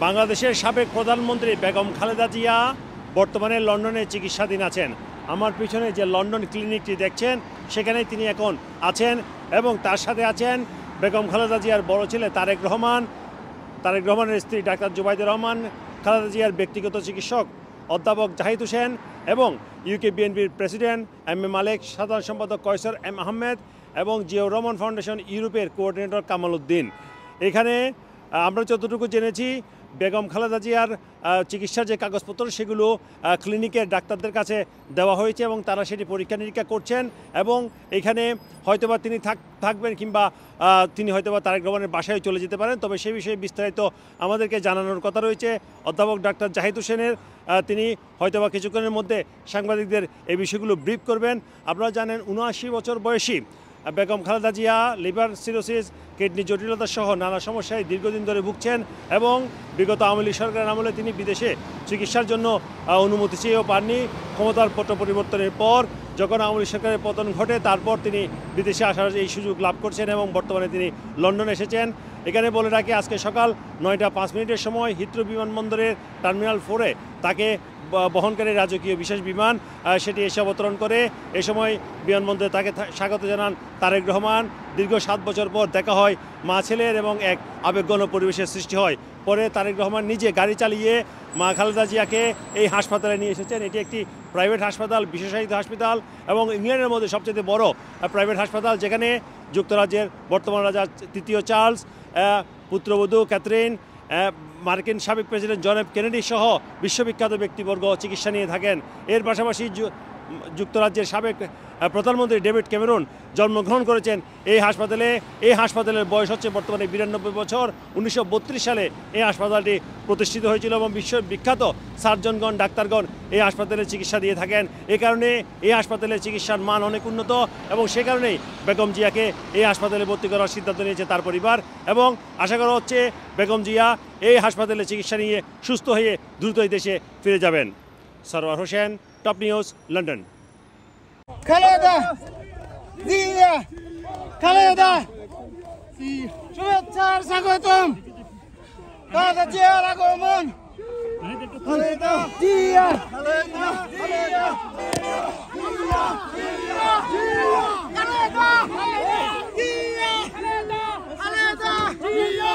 বাংলাদেশের সাবেক প্রধানমন্ত্রী বেগম খালেদা জিয়া বর্তমানে লন্ডনে চিকিৎসাধীন আছেন। আমার পিছনে যে লন্ডন ক্লিনিকটি দেখছেন সেখানেই তিনি এখন আছেন এবং তার সাথে আছেন বেগম খালেদা জিয়ার বড় ছেলে তারেক রহমানের স্ত্রী ডাক্তার জুবাইদুর রহমান, খালেদা জিয়ার ব্যক্তিগত চিকিৎসক অধ্যাপক জাহিদ হোসেন এবং ইউকে বিএনপির প্রেসিডেন্ট এম এ মালেক, সাধারণ সম্পাদক কয়সর এম আহমেদ এবং জিয়াউর রহমান ফাউন্ডেশন ইউরোপের কোঅর্ডিনেটর কামাল উদ্দিন। এখানে আমরা যতটুকু জেনেছি বেগম খালেদা জিয়ার চিকিৎসার যে কাগজপত্র সেগুলো ক্লিনিকের ডাক্তারদের কাছে দেওয়া হয়েছে এবং তারা সেটি পরীক্ষা নিরীক্ষা করছেন এবং এখানে হয়তোবা তিনি থাকবেন কিংবা তিনি হয়তোবা তারেক রহমানের বাসায় চলে যেতে পারেন। তবে সেই বিষয়ে বিস্তারিত আমাদেরকে জানানোর কথা রয়েছে অধ্যাপক ডাক্তার জাহিদ হোসেনের। তিনি হয়তোবা কিছুক্ষণের মধ্যে সাংবাদিকদের এই বিষয়গুলো ব্রিফ করবেন। আপনারা জানেন ৭৯ বছর বয়সী Begum Khaleda Zia liver cirrhosis, kidney জটিলতা সহ নানা সমস্যায় দীর্ঘদিন ধরে ভুগছেন এবং বিগত আওয়ামী লীগ সরকারের আমলে তিনি বিদেশে চিকিৎসার জন্য অনুমতি চেয়েও পাননি। ক্ষমতার পট পরিবর্তনের পর যখন আওয়ামী লীগ সরকারের পতন ঘটে তারপর তিনি বিদেশে আসার এই সুযোগ লাভ করছেন এবং বর্তমানে তিনি লন্ডনে এসেছেন। এখানে বলে রাখি আজকে সকাল 9টা 5 মিনিটের সময় হিথ্রো বিমানবন্দরের টার্মিনাল 4-এ তাকে বহনকারী রাজকীয় বিশেষ বিমান সেটি এসে অবতরণ করে। এ সময় বিমানবন্দরে তাকে স্বাগত জানান তারেক রহমান। দীর্ঘ 7 বছর পর দেখা হয় মা ছেলের এবং এক আবেগঘন পরিবেশের সৃষ্টি হয়। পরে তারেক রহমান নিজে গাড়ি চালিয়ে মা খালেদা জিয়াকে এই হাসপাতালে নিয়ে এসেছেন। এটি একটি প্রাইভেট হাসপাতাল, বিশেষায়িত হাসপাতাল এবং ইংল্যান্ডের মধ্যে সবচেয়ে বড় প্রাইভেট হাসপাতাল, যেখানে যুক্তরাজ্যের বর্তমান রাজা 3য় চার্লস, পুত্রবধূ ক্যাথরিন, মার্কিন সাবেক প্রেসিডেন্ট জন এফ কেনেডি সহ বিশ্ববিখ্যাত ব্যক্তিবর্গ চিকিৎসা নিয়ে থাকেন। এর পাশাপাশি যুক্তরাজ্যের সাবেক প্রধানমন্ত্রী ডেভিড ক্যামেরন জন্মগ্রহণ করেছেন এই হাসপাতালে। এই হাসপাতালের বয়স হচ্ছে বর্তমানে 92 বছর। 1932 সালে এই হাসপাতালটি প্রতিষ্ঠিত হয়েছিল এবং বিশ্ববিখ্যাত সার্জনগণ, ডাক্তারগণ এই হাসপাতালে চিকিৎসা দিয়ে থাকেন। এই কারণে এই হাসপাতালের চিকিৎসার মান অনেক উন্নত এবং সে কারণেই বেগম জিয়াকে এই হাসপাতালে ভর্তি করার সিদ্ধান্ত নিয়েছে তার পরিবার এবং আশা করা হচ্ছে বেগম জিয়া এই হাসপাতালে চিকিৎসা নিয়ে সুস্থ হয়ে দ্রুতই দেশে ফিরে যাবেন। Sarwar Hossain, top news, London. Khaleda Zia, Khaleda শুভেচ্ছার স্বাগতম। খালেদা জিয়ার আগমন। খালেদা জিয়া, খালেদা জিয়া, খালেদা জিয়া, খালেদা জিয়া, খালেদা জিয়া।